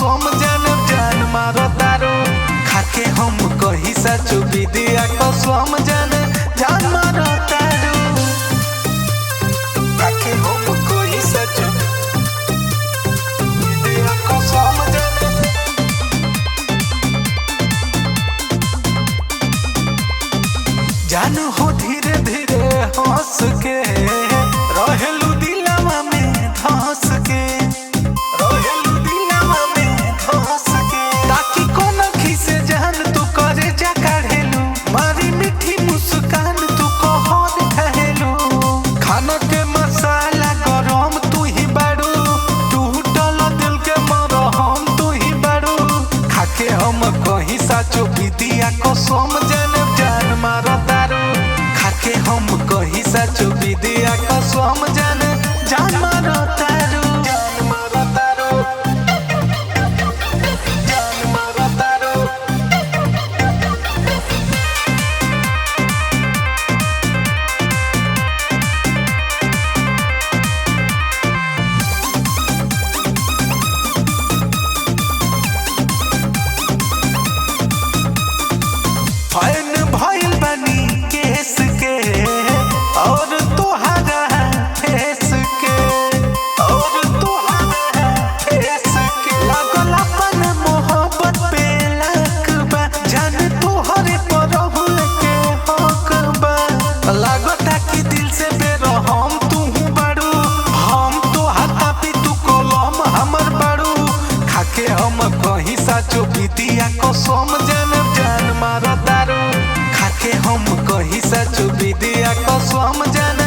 कसम जान जान मारो तारू खाके हम कही सचो विदिया कसम जान जान मारो तारू खाके हम कही सचो विदिया कसम जान हो धीरे धीरे हंस के रहेलू दिलवा में धंस के रहेलू दिलवा में धंस के ताकि कोन खिसे जान तू करे जा काढ़ेलू मारी मीठी मुस्कान तू कहर कहेलू खाना के मसाला गरम तू ही बाड़ू टूटल दिल के मरहम तू ही बाड़ू खाके हम कहीं साचो विदिया कसम जान जान मारो तारू खाके हम कही सचो विदिया कसम जान जान मारो तारू जान मारो तारू जान मारो तारू फैन भइल बनी केस के और तोहरा फेस के और तोहरा फेस के लागल अपन मोहब्बत पे लकबा जान तोहरे पर रहल के हकबा लागता कि दिल से बेरहम तू बाड़ू हम तो हाथा पे तू कलम हमर बाड़ू खाके हम कहीं साचो विदिया कसम जान जान मारो तारू खाके हम कही सचो विदिया कसम जान